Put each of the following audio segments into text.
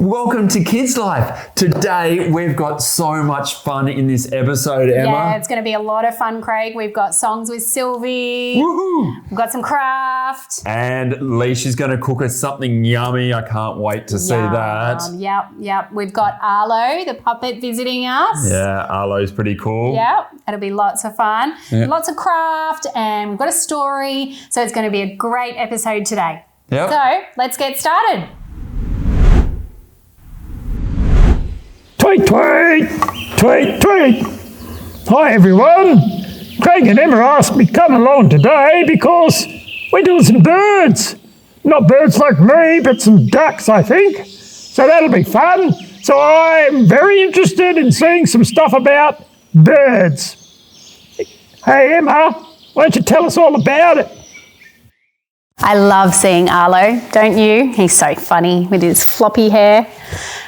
Welcome to Kids Life. Today we've got so much fun in this episode, Emma. Yeah, it's going to be a lot of fun, Craig. We've got songs with Sylvie. Woohoo! We've got some craft. And Leisha's going to cook us something yummy. I can't wait to see that. Yep. We've got Arlo, the puppet, visiting us. Yeah, Arlo's pretty cool. Yep, it'll be lots of fun. Yeah. Lots of craft, and we've got a story. So it's going to be a great episode today. Yep. So let's get started. Tweet, tweet, tweet, tweet. Hi everyone. Craig and Emma asked me to come along today because we're doing some birds. Not birds like me, but some ducks, I think. So that'll be fun. So I'm very interested in seeing some stuff about birds. Hey Emma, why don't you tell us all about it? I love seeing Arlo, don't you? He's so funny with his floppy hair.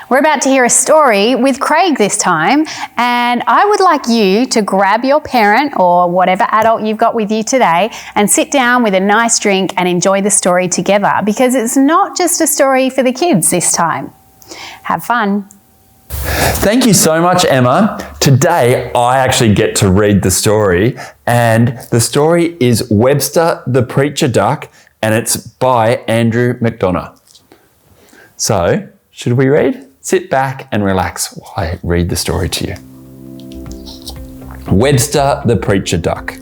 We're about to hear a story with Craig this time, and I would like you to grab your parent or whatever adult you've got with you today and sit down with a nice drink and enjoy the story together, because it's not just a story for the kids this time. Have fun. Thank you so much, Emma. Today I actually get to read the story, and the story is Webster the Preacher Duck, and it's by Andrew McDonough. So, should we read? Sit back and relax while I read the story to you. Webster the Preacher Duck.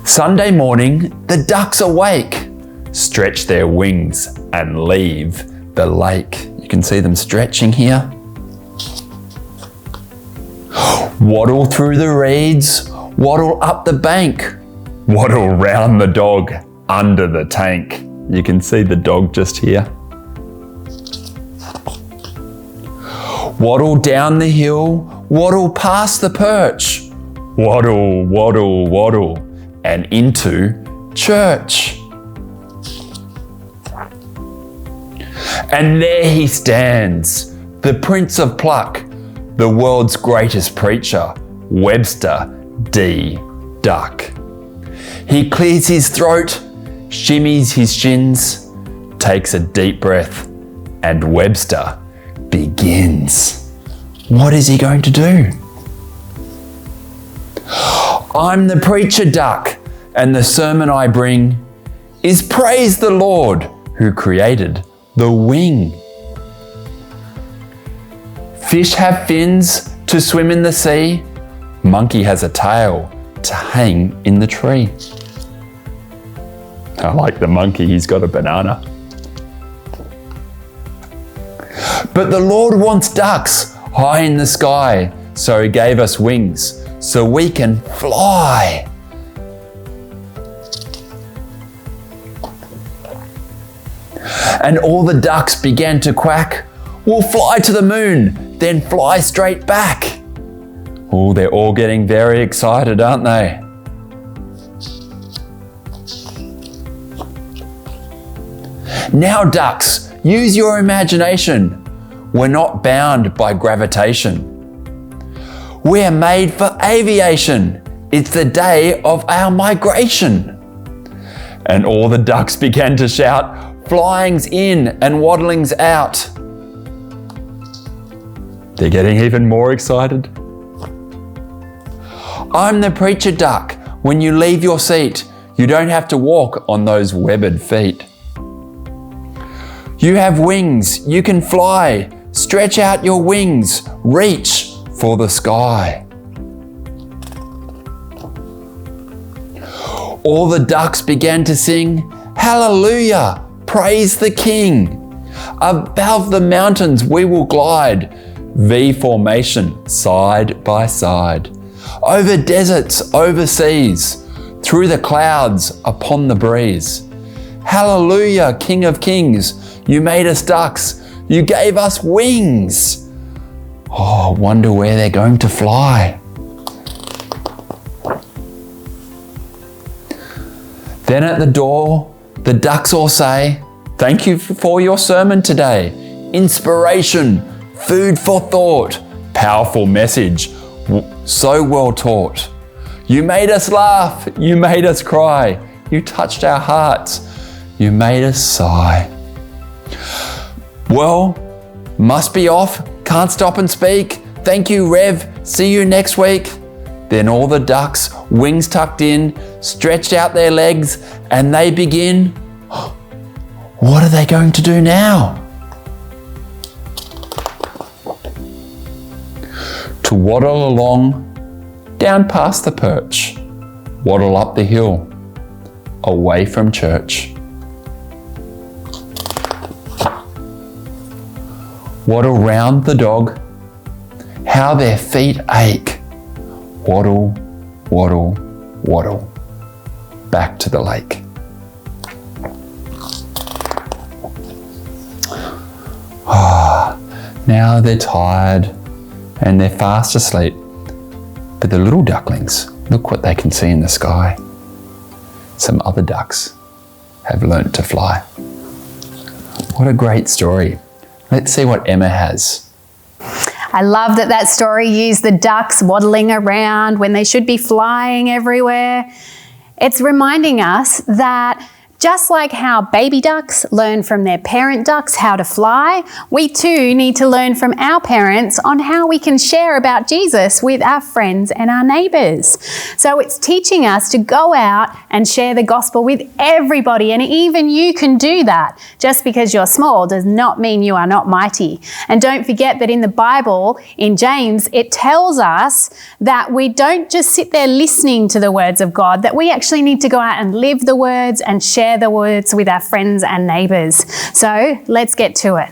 Sunday morning, the ducks awake, stretch their wings and leave the lake. You can see them stretching here. Waddle through the reeds, waddle up the bank, waddle round the dog under the tank. You can see the dog just here. Waddle down the hill, waddle past the perch, waddle, waddle, waddle, and into church. And there he stands, the Prince of Pluck, the world's greatest preacher, Webster D. Duck. He clears his throat, shimmies his shins, takes a deep breath, and Webster begins. What is he going to do? I'm the preacher duck, and the sermon I bring is praise the Lord who created the wing. Fish have fins to swim in the sea. Monkey has a tail to hang in the tree. I like the monkey, he's got a banana. But the Lord wants ducks high in the sky, so he gave us wings so we can fly. And all the ducks began to quack. We'll fly to the moon, then fly straight back. Oh, they're all getting very excited, aren't they? Now, ducks, use your imagination. We're not bound by gravitation. We're made for aviation. It's the day of our migration. And all the ducks began to shout, flying's in and waddling's out. They're getting even more excited. I'm the preacher duck. When you leave your seat, you don't have to walk on those webbed feet. You have wings, you can fly. Stretch out your wings, reach for the sky. All the ducks began to sing, hallelujah, praise the King. Above the mountains we will glide, V formation, side by side. Over deserts, over seas, through the clouds, upon the breeze. Hallelujah, King of Kings, you made us ducks, you gave us wings. Oh, wonder where they're going to fly. Then at the door, the ducks all say, thank you for your sermon today. Inspiration, food for thought, powerful message, so well taught. You made us laugh, you made us cry, you touched our hearts, you made us sigh. Well, must be off. Can't stop and speak. Thank you, Rev. See you next week. Then all the ducks, wings tucked in, stretched out their legs, and they begin. What are they going to do now? To waddle along, down past the perch, waddle up the hill, away from church. Waddle round the dog, how their feet ache. Waddle, waddle, waddle, back to the lake. Now they're tired and they're fast asleep. But the little ducklings, look what they can see in the sky. Some other ducks have learnt to fly. What a great story. Let's see what Emma has. I love that story used the ducks waddling around when they should be flying everywhere. It's reminding us that just like how baby ducks learn from their parent ducks how to fly, we too need to learn from our parents on how we can share about Jesus with our friends and our neighbours. So it's teaching us to go out and share the gospel with everybody, and even you can do that. Just because you're small does not mean you are not mighty. And don't forget that in the Bible, in James, it tells us that we don't just sit there listening to the words of God, that we actually need to go out and live the words and share the words with our friends and neighbours. So let's get to it.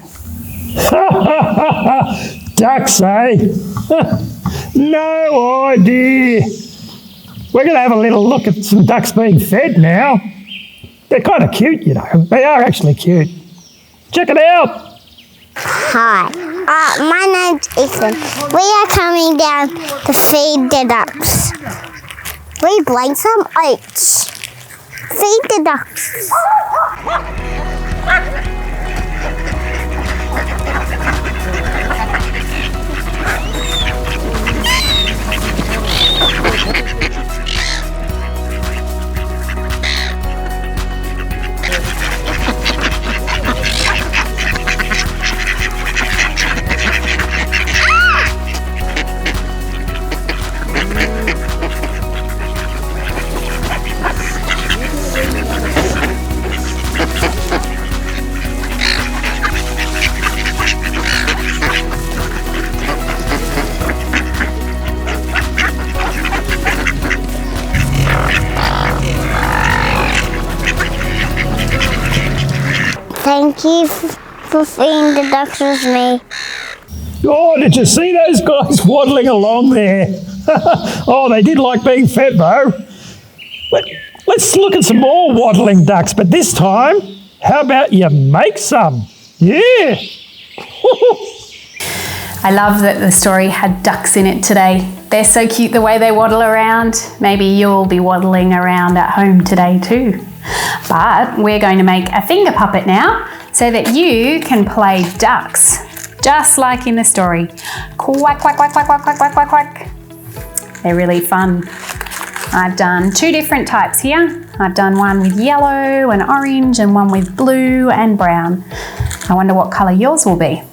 Ducks, eh? No idea. We're going to have a little look at some ducks being fed now. They're kind of cute, you know. They are actually cute. Check it out. Hi, my name's Ethan. We are coming down to feed the ducks. We bring some oats. Feed the ducks. Thank you for feeding the ducks with me. Oh, did you see those guys waddling along there? Oh, they did like being fed though. Let's look at some more waddling ducks, but this time, how about you make some? Yeah. I love that the story had ducks in it today. They're so cute the way they waddle around. Maybe you'll be waddling around at home today too. But we're going to make a finger puppet now so that you can play ducks, just like in the story. Quack, quack, quack, quack, quack, quack, quack, quack, quack. They're really fun. I've done two different types here. I've done one with yellow and orange and one with blue and brown. I wonder what colour yours will be.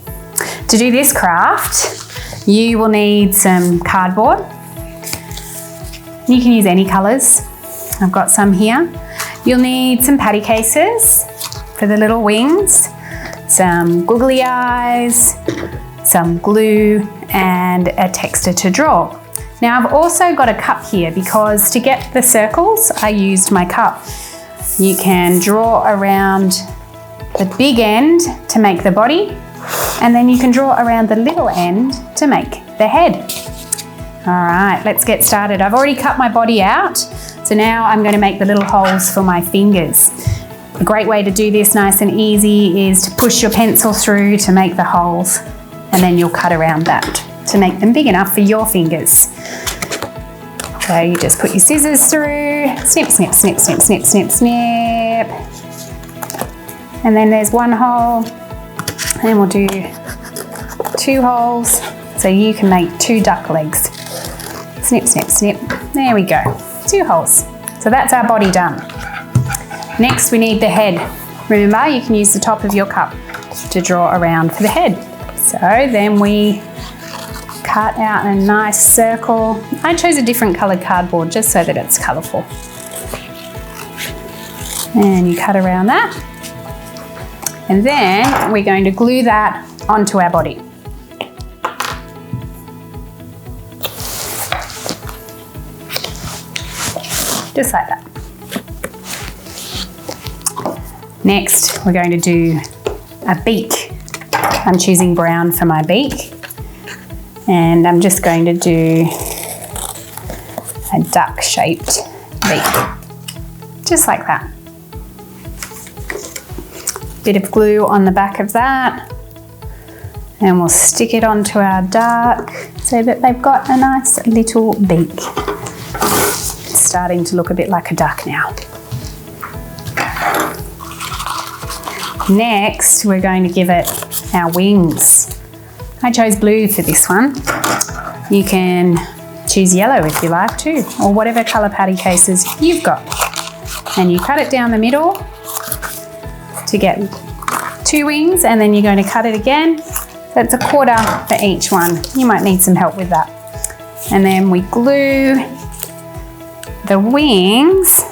To do this craft, you will need some cardboard. You can use any colours. I've got some here. You'll need some patty cases for the little wings, some googly eyes, some glue, and a texture to draw. Now I've also got a cup here because to get the circles, I used my cup. You can draw around the big end to make the body, and then you can draw around the little end to make the head. All right, let's get started. I've already cut my body out, so now I'm going to make the little holes for my fingers. A great way to do this nice and easy is to push your pencil through to make the holes, and then you'll cut around that to make them big enough for your fingers. So you just put your scissors through, snip, snip, snip, snip, snip, snip, snip. And then there's one hole, and we'll do two holes so you can make two duck legs. Snip, snip, snip. There we go, 2 holes. So that's our body done. Next we need the head. Remember, you can use the top of your cup. to draw around for the head. So then we cut out a nice circle. I chose a different coloured cardboard just so that it's colourful. And you cut around that. And then we're going to glue that onto our body. Just like that. Next, we're going to do a beak. I'm choosing brown for my beak. And I'm just going to do a duck-shaped beak. Just like that. Bit of glue on the back of that. And we'll stick it onto our duck so that they've got a nice little beak. It's starting to look a bit like a duck now. Next, we're going to give it our wings. I chose blue for this one. You can choose yellow if you like too, or whatever colour patty cases you've got. And you cut it down the middle to get 2 wings, and then you're going to cut it again. So it's a quarter for each one. You might need some help with that. And then we glue the wings,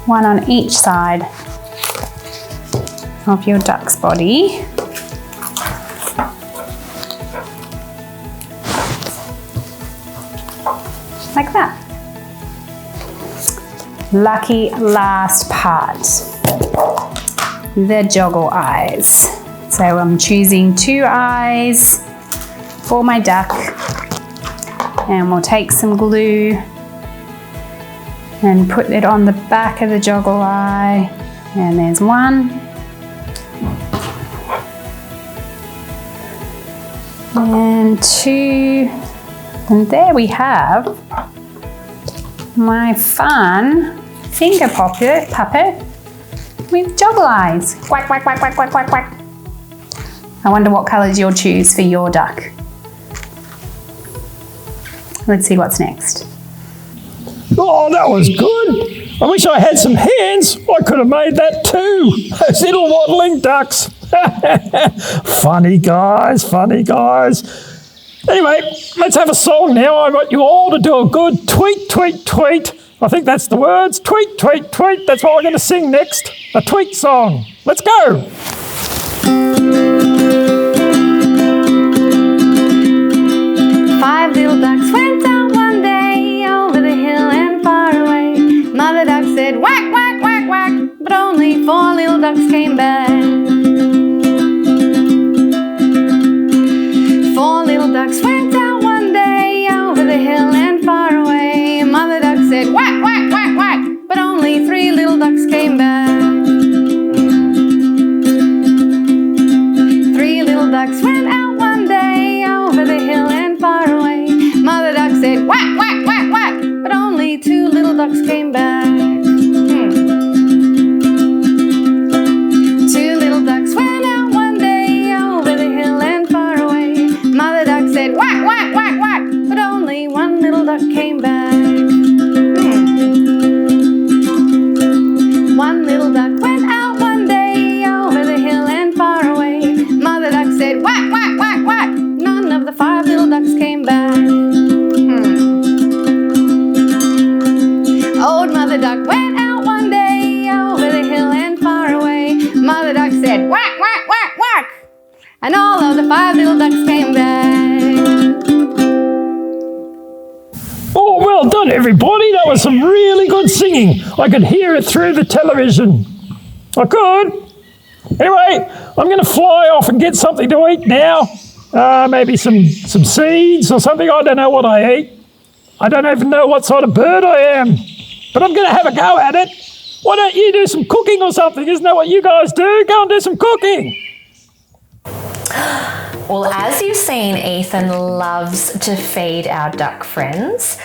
one on each side of your duck's body. Like that. Lucky last part, the joggle eyes. So I'm choosing 2 eyes for my duck, and we'll take some glue and put it on the back of the joggle eye, and there's 1. And 2, and there we have my fun finger puppet with joggle eyes. Quack, quack, quack, quack, quack, quack, quack. I wonder what colours you'll choose for your duck. Let's see what's next. Oh, that was good. I wish I had some hands. I could have made that too. Those little waddling ducks. Funny guys, funny guys. Anyway, let's have a song now. I want you all to do a good tweet, tweet, tweet. I think that's the words. Tweet, tweet, tweet. That's what we're going to sing next. A tweet song. Let's go. 5 little ducks went out one day over the hill and far away. Mother duck said whack, whack, whack, whack, but only 4 little ducks came back. 4 little ducks went out one day over the hill and far away. Mother duck said whack, whack, whack, whack, but only 3 little ducks came back. 3 little ducks went out one day over the hill and far away. Mother duck said whack, whack, whack, whack, but only 2 little ducks came back. 2 little ducks went out one day over the hill and far away. Mother duck said whack, whack, whack, whack, but only 1 little duck came back. 1 little duck went out one day over the hill and far away. Mother duck said whack, whack, whack, whack. None of the 5 little ducks came back. Old Mother Duck went out one day over the hill and far away. Mother Duck said whack, whack, whack, whack, and all of the 5 little ducks came back. Oh, well done, everybody. That was some really good singing. I could hear it through the television. I could. Anyway, I'm going to fly off and get something to eat now. Maybe some seeds or something. I don't know what I eat. I don't even know what sort of bird I am. But I'm going to have a go at it. Why don't you do some cooking or something? Isn't that what you guys do? Go and do some cooking. Well, as you've seen, Ethan loves to feed our duck friends.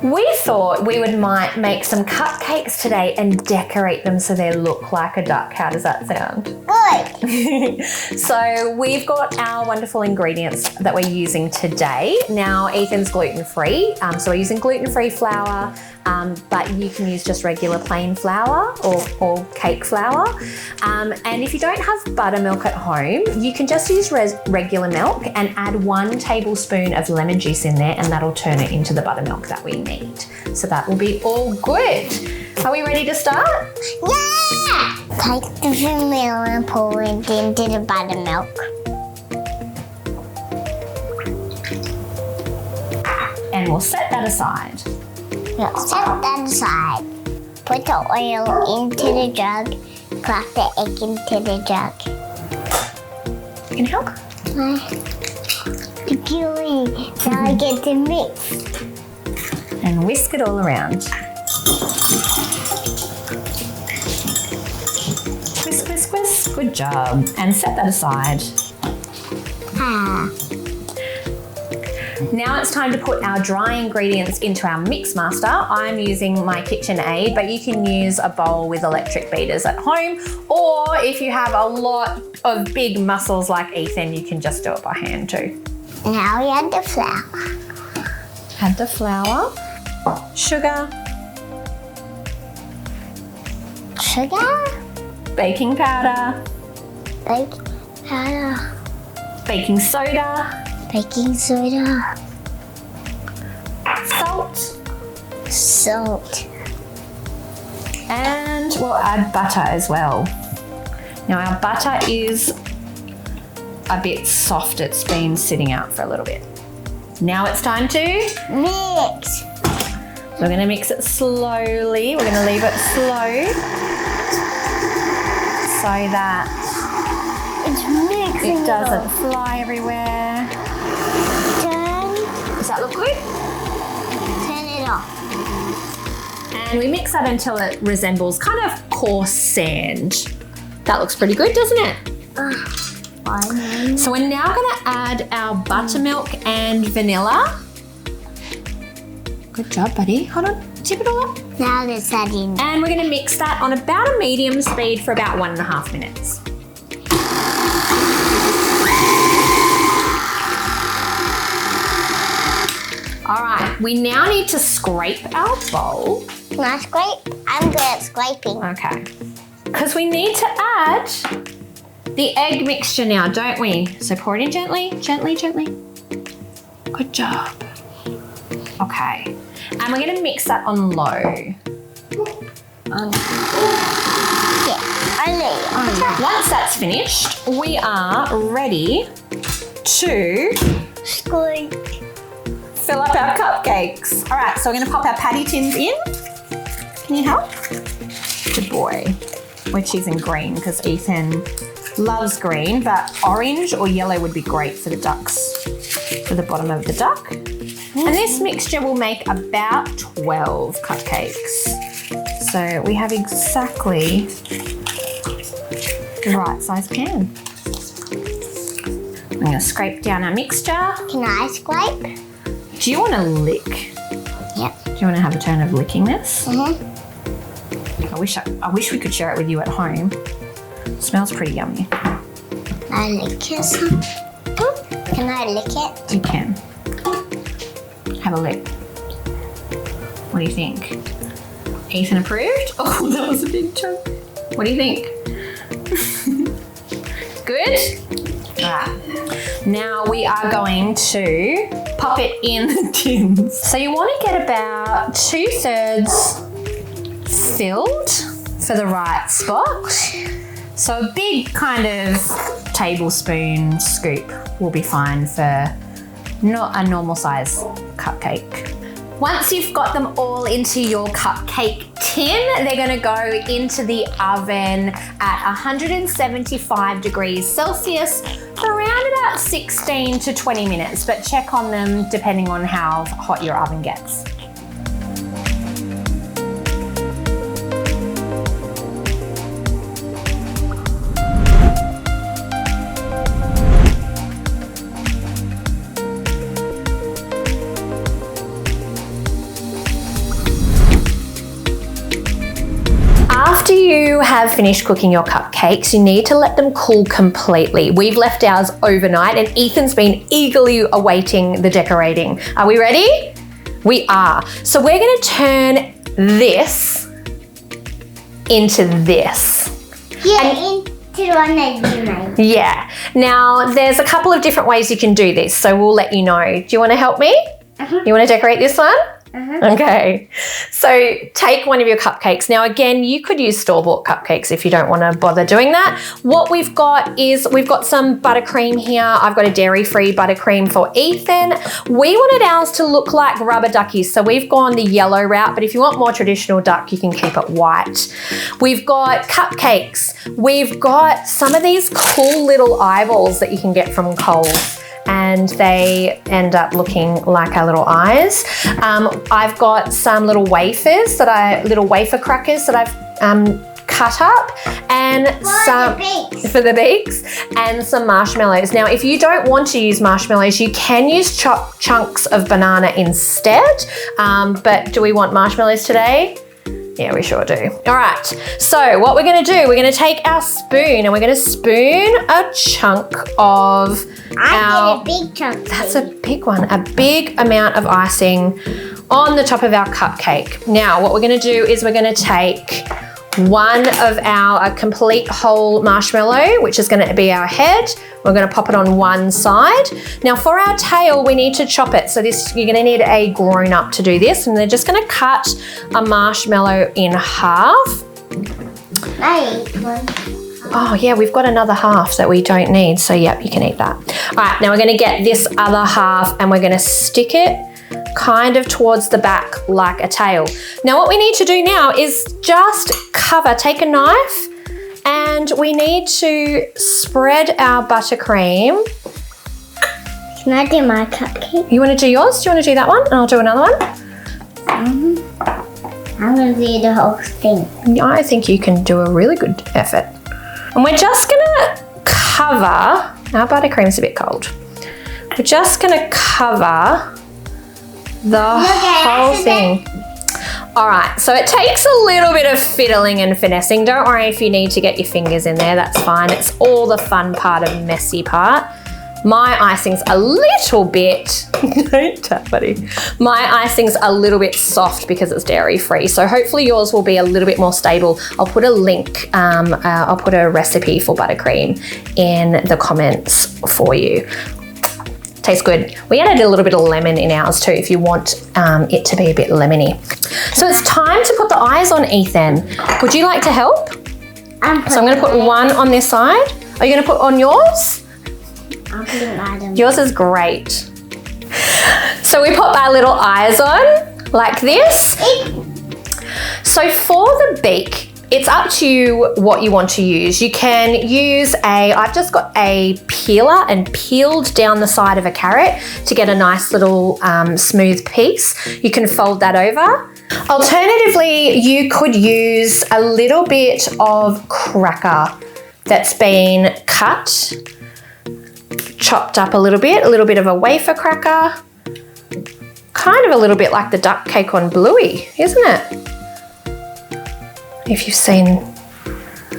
We thought we might make some cupcakes today and decorate them so they look like a duck. How does that sound? Good. good. So we've got our wonderful ingredients that we're using today. Now Ethan's gluten-free, so we're using gluten-free flour, but you can use just regular plain flour or cake flour. And if you don't have buttermilk at home, you can just use regular milk and add 1 tablespoon of lemon juice in there, and that'll turn it into the buttermilk that we need. So that will be all good. Are we ready to start? Yeah! Take the vanilla and pour it into the buttermilk. And we'll set that aside. Now set that aside. Put the oil into the jug. Crack the egg into the jug. Can you help? Gooey. Now I get to mix. And whisk it all around. Whisk, whisk, whisk. Good job. And set that aside. Now it's time to put our dry ingredients into our mix master. I'm using my KitchenAid, but you can use a bowl with electric beaters at home, or if you have a lot of big muscles like Ethan, you can just do it by hand too. Now we add the flour. Add the flour, sugar, baking powder, baking soda, salt, and we'll add butter as well. Now our butter is a bit soft, it's been sitting out for a little bit. Now it's time to Mix. We're going to mix it slowly. We're going to leave it slow so that It's mixing. it doesn't fly everywhere. Does that look good? Turn it off. And we mix that until it resembles kind of coarse sand. That looks pretty good, doesn't it? So we're now going to add our buttermilk and vanilla. Good job, buddy. Hold on, tip it all up. Now let's add in. And we're going to mix that on about a medium speed for about 1.5 minutes. All right, we now need to scrape our bowl. Can I scrape? I'm good at scraping. Okay. Because we need to add the egg mixture now, don't we? So pour it in gently, gently, gently. Good job. Okay. And we're going to mix that on low. Once that's finished, we are ready to Squeeze. fill up our cupcakes. All right, so we're going to pop our patty tins in. Can you help? Good boy. We're choosing green because Ethan loves green, but orange or yellow would be great for the ducks, for the bottom of the duck. And this mixture will make about 12 cupcakes. So we have exactly the right size pan. I'm going to scrape down our mixture. Can I scrape? Do you want to lick? Yep. Do you want to have a turn of licking this? Mm-hmm. I wish we could share it with you at home. It smells pretty yummy. I lick it. Can I lick it? You can. Have a lick. What do you think? Ethan approved? Oh, that was a big chunk. What do you think? Good? All right. Now we are going to pop it in the tins. So you want to get about 2/3 filled for the right spot. So a big kind of tablespoon scoop will be fine for not a normal size cupcake. Once you've got them all into your cupcake tin, they're going to go into the oven at 175 degrees Celsius for around about 16 to 20 minutes, but check on them depending on how hot your oven gets. After you have have finished cooking your cupcakes, you need to let them cool completely. We've left ours overnight and Ethan's been eagerly awaiting the decorating. Are we ready? We are. So we're going to turn this into this. Yeah, into the one that you made. Yeah. Now, there's a couple of different ways you can do this, so we'll let you know. Do you want to help me? You want to decorate this one? Okay. So take one of your cupcakes. Now, again, you could use store-bought cupcakes if you don't want to bother doing that. What we've got is we've got some buttercream here. I've got a dairy-free buttercream for Ethan. We wanted ours to look like rubber duckies, so we've gone the yellow route, but if you want more traditional duck, you can keep it white. We've got cupcakes. We've got some of these cool little eyeballs that you can get from Coles, and they end up looking like our little eyes. I've got some little wafers little wafer crackers that I've cut up, and for the beaks, and some marshmallows. Now, if you don't want to use marshmallows, you can use chunks of banana instead. But do we want marshmallows today? Yeah, we sure do. All right, so what we're gonna do, we're gonna take our spoon and we're gonna spoon a chunk of I did a big chunk. That's a big one, a big amount of icing on the top of our cupcake. Now, what we're gonna do is we're gonna take one of a complete whole marshmallow, which is gonna be our head. We're gonna pop it on one side. Now for our tail, we need to chop it. So you're gonna need a grown-up to do this, and they're just gonna cut a marshmallow in half. Oh yeah, we've got another half that we don't need, so yep, you can eat that. All right, now we're gonna get this other half and we're gonna stick it kind of towards the back like a tail. Now what we need to do now is just take a knife, and we need to spread our buttercream. Can I do my cupcake? You want to do yours? Do you want to do that one? And I'll do another one. I'm going to do the whole thing. I think you can do a really good effort. And we're just going to cover, our buttercream's a bit cold. We're just going to cover the whole thing. All right, so it takes a little bit of fiddling and finessing. Don't worry if you need to get your fingers in there, that's fine. It's all the fun part of messy part. My icing's a little bit, don't tap, buddy. My icing's a little bit soft because it's dairy free. So hopefully yours will be a little bit more stable. I'll put a link, I'll put a recipe for buttercream in the comments for you. Tastes good. We added a little bit of lemon in ours too if you want it to be a bit lemony. So it's time to put the eyes on Ethan. Would you like to help? So I'm going to put one on this side. Are you going to put on yours? I'll put it on. Yours is great. So we pop our little eyes on like this. So for the beak, it's up to you what you want to use. You can use I've just got a peeler and peeled down the side of a carrot to get a nice little smooth piece. You can fold that over. Alternatively, you could use a little bit of cracker that's been cut, chopped up a little bit of a wafer cracker, kind of a little bit like the duck cake on Bluey, isn't it? If you've seen...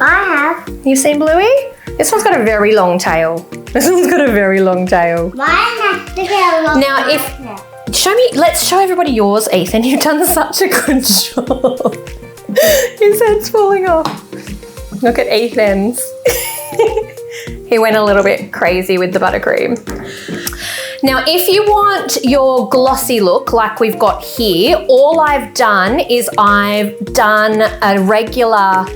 I have. You've seen Bluey? This one's got a very long tail. This one's got a very long tail. Mine has to get a long Now, let's show everybody yours, Ethan. You've done such a good job. His head's falling off. Look at Ethan's. He went a little bit crazy with the buttercream. Now, if you want your glossy look like we've got here, all I've done is I've done a regular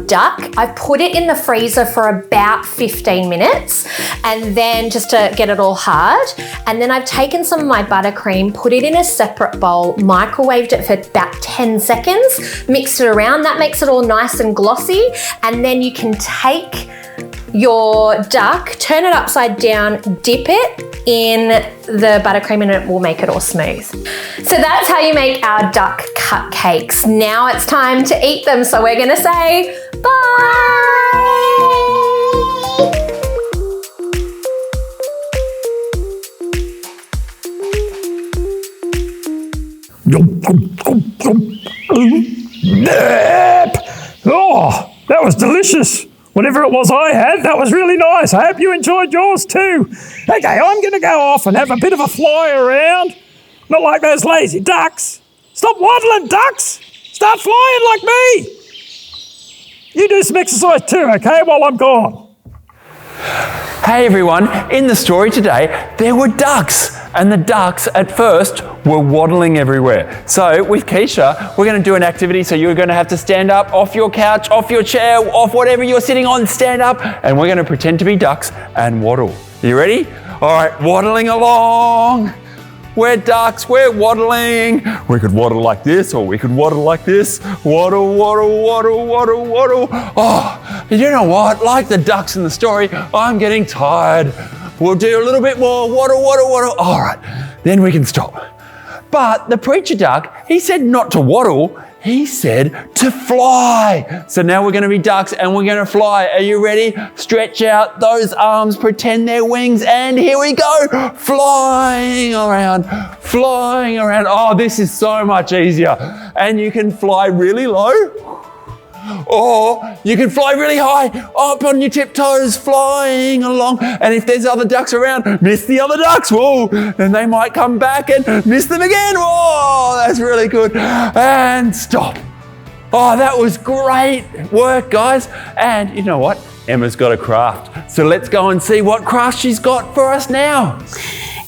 duck. I've put it in the freezer for about 15 minutes, and then just to get it all hard. And then I've taken some of my buttercream, put it in a separate bowl, microwaved it for about 10 seconds, mixed it around. That makes it all nice and glossy. And then you can take your duck, turn it upside down, dip it in the buttercream, and it will make it all smooth. So that's how you make our duck cupcakes. Now it's time to eat them. So we're gonna say bye. Oh, that was delicious. Whatever it was I had, that was really nice. I hope you enjoyed yours too. Okay, I'm going to go off and have a bit of a fly around. Not like those lazy ducks. Stop waddling, ducks. Start flying like me. You do some exercise too, okay, while I'm gone. Hey everyone, in the story today, there were ducks, and the ducks at first were waddling everywhere. So with Keisha, we're going to do an activity, so you're going to have to stand up off your couch, off your chair, off whatever you're sitting on, stand up, and we're going to pretend to be ducks and waddle. You ready? All right, waddling along. We're ducks, we're waddling. We could waddle like this, or we could waddle like this. Waddle, waddle, waddle, waddle, waddle. Oh, you know what? Like the ducks in the story, I'm getting tired. We'll do a little bit more. Waddle, waddle, waddle. All right, then we can stop. But the preacher duck, he said not to waddle. He said to fly. So now we're going to be ducks and we're going to fly. Are you ready? Stretch out those arms, pretend they're wings, and here we go. Flying around, flying around. Oh, this is so much easier. And you can fly really low, or you can fly really high, up on your tiptoes, flying along. And if there's other ducks around, miss the other ducks. Whoa, then they might come back and miss them again. Whoa, that's really good. And stop. Oh, that was great work, guys. And you know what? Emma's got a craft. So let's go and see what craft she's got for us now.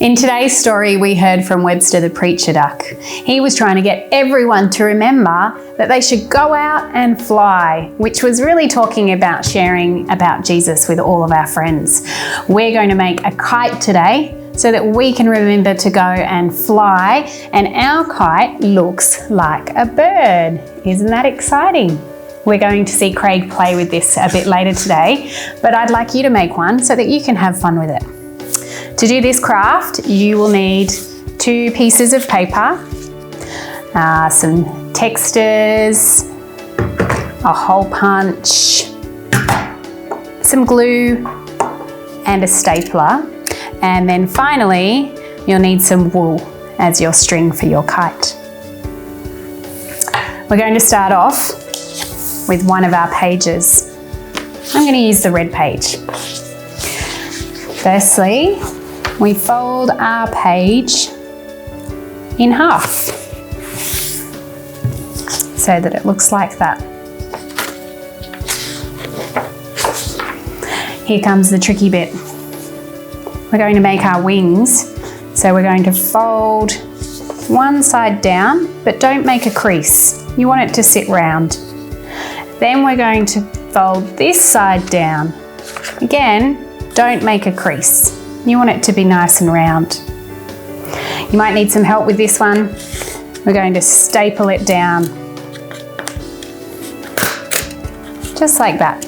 In today's story, we heard from Webster the preacher duck. He was trying to get everyone to remember that they should go out and fly, which was really talking about sharing about Jesus with all of our friends. We're going to make a kite today so that we can remember to go and fly, and our kite looks like a bird. Isn't that exciting? We're going to see Craig play with this a bit later today, but I'd like you to make one so that you can have fun with it. To do this craft, you will need 2 pieces of paper, some textures, a hole punch, some glue, and a stapler. And then finally, you'll need some wool as your string for your kite. We're going to start off with one of our pages. I'm going to use the red page. Firstly, we fold our page in half so that it looks like that. Here comes the tricky bit. We're going to make our wings, so we're going to fold one side down, but don't make a crease. You want it to sit round. Then we're going to fold this side down. Again, don't make a crease. You want it to be nice and round. You might need some help with this one. We're going to staple it down. Just like that.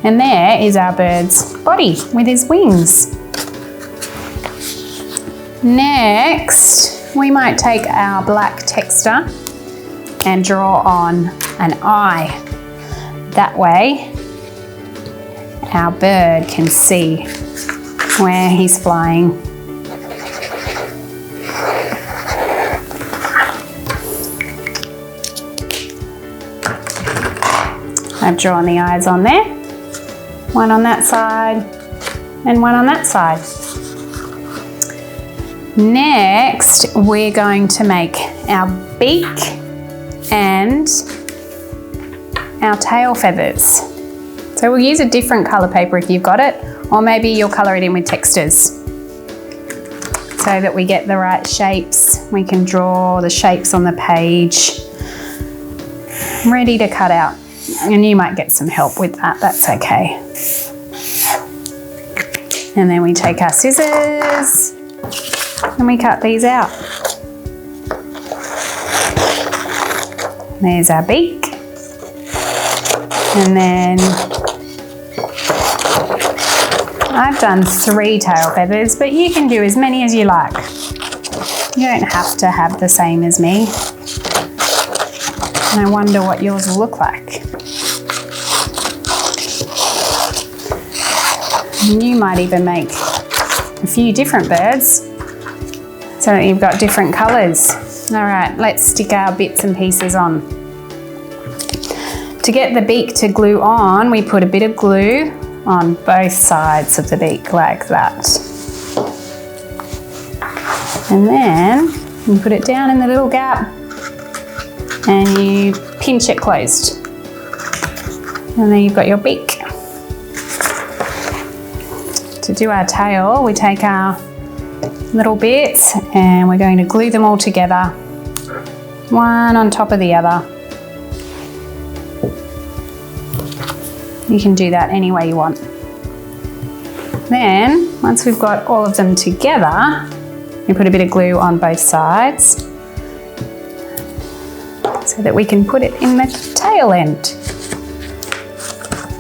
And there is our bird's body with his wings. Next, we might take our black texture and draw on an eye. That way, our bird can see where he's flying. I've drawn the eyes on there. One on that side and one on that side. Next, we're going to make our beak and our tail feathers. So we'll use a different colour paper if you've got it, or maybe you'll colour it in with textures so that we get the right shapes. We can draw the shapes on the page. Ready to cut out. And you might get some help with that, that's okay. And then we take our scissors and we cut these out. There's our beak. And then I've done 3 tail feathers, but you can do as many as you like. You don't have to have the same as me. And I wonder what yours will look like. And you might even make a few different birds so that you've got different colours. All right, let's stick our bits and pieces on. To To get the beak to glue on, we put a bit of glue on both sides of the beak like that. And then you put it down in the little gap and you pinch it closed. And then you've got your beak. To do our tail, we take our little bits and we're going to glue them all together, one on top of the other. You can do that any way you want. Then, once we've got all of them together, we put a bit of glue on both sides so that we can put it in the tail end.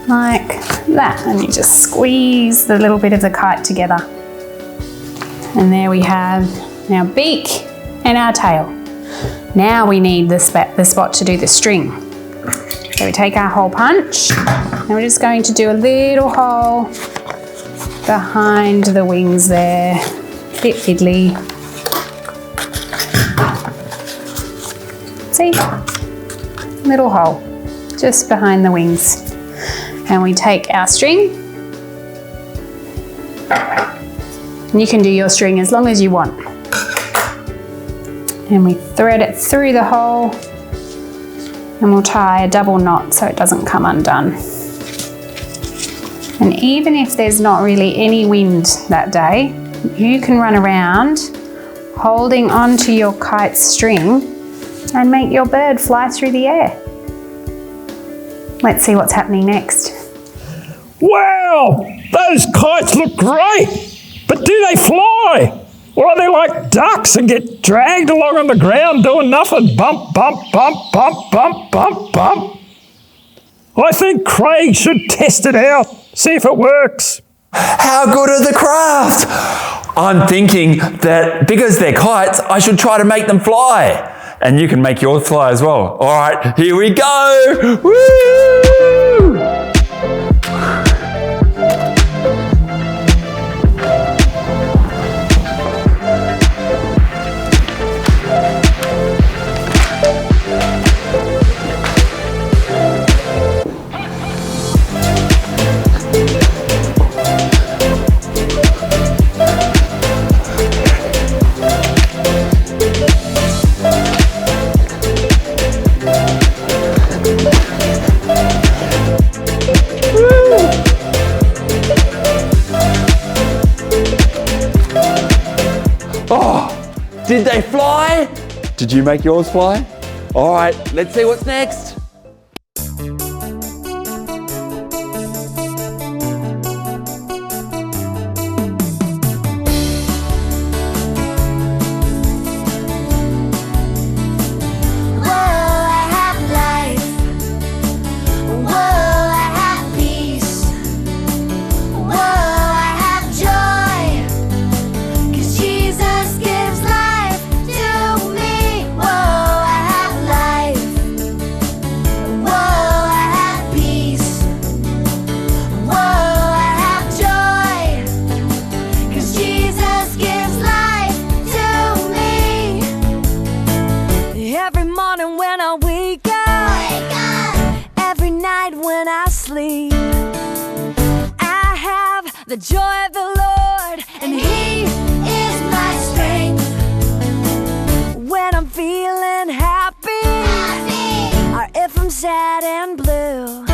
Like that. And you just squeeze the little bit of the kite together. And there we have our beak and our tail. Now we need the spot to do the string. So we take our hole punch and we're just going to do a little hole behind the wings there. Bit fiddly. See? Little hole just behind the wings. And we take our string. And you can do your string as long as you want. And we thread it through the hole. And we'll tie a double knot so it doesn't come undone. And even if there's not really any wind that day, you can run around holding onto your kite's string and make your bird fly through the air. Let's see what's happening next. Wow, those kites look great, but do they fly? Or are they like ducks and get dragged along on the ground doing nothing? Bump, bump, bump, bump, bump, bump, bump. I think Craig should test it out, see if it works. How good are the crafts? I'm thinking that because they're kites, I should try to make them fly. And you can make yours fly as well. All right, here we go. Woo! Did they fly? Did you make yours fly? All right, let's see what's next. The joy of the Lord, and He is my strength. When I'm feeling happy, or if I'm sad and blue,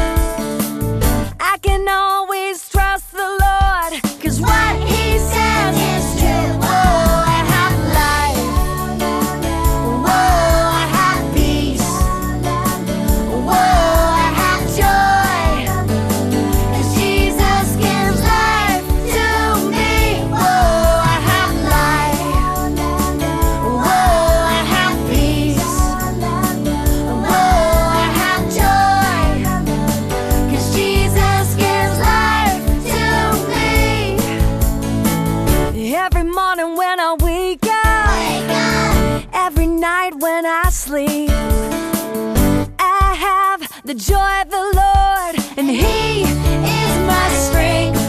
I can always trust the Lord, 'cause what He says is true. Oh, I have life. Whoa, I have peace. Whoa, I have joy. 'Cause Jesus gives life to me. Whoa, I have life. Whoa, I have peace. Whoa, I have joy. 'Cause Jesus gives life to me. Every morning when I wake up, every night when I sleep, I have the joy of the Lord, and He is my strength.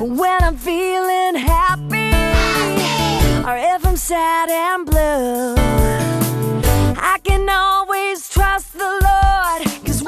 When I'm feeling happy, or if I'm sad and blue, I can always trust the Lord, 'cause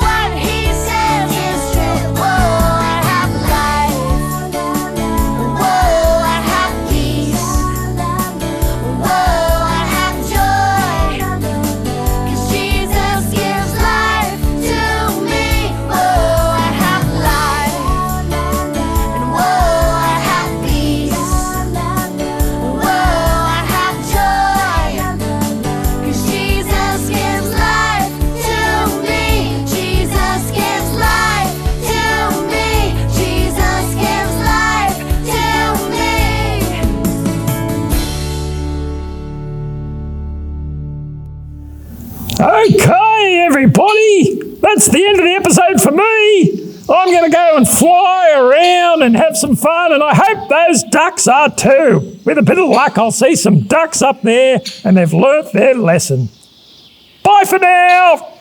that's the end of the episode for me. I'm going to go and fly around and have some fun, and I hope those ducks are too. With a bit of luck, I'll see some ducks up there and they've learnt their lesson. Bye for now.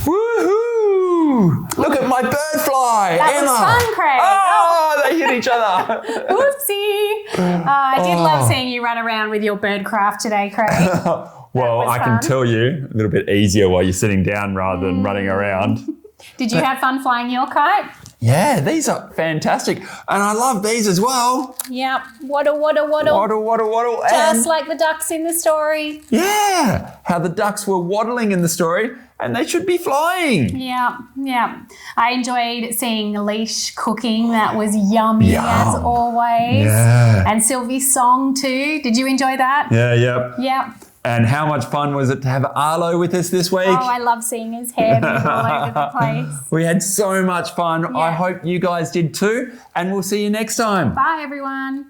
Woohoo! Look at my bird fly, That Emma. was fun, Craig. Oh, they hit each other. Whoopsie. I did love seeing you run around with your bird craft today, Craig. Well, was I can fun. tell you a little bit easier while you're sitting down rather than running around. Did you have fun flying your kite? Yeah, these are fantastic. And I love these as well. Yep. Waddle, waddle, waddle. Waddle, waddle, waddle. Just And like the ducks in the story. yeah, how the ducks were waddling in the story and they should be flying. Yeah, yeah. I enjoyed seeing Leash cooking. That was yummy Yum. as always. Yeah. And Sylvie's song too. Did you enjoy that? Yeah, yep. Yep. And how much fun was it to have Arlo with us this week? Oh, I love seeing his hair move all over the place. We had so much fun. I Yeah. hope you guys did too. And we'll see you next time. Bye, everyone.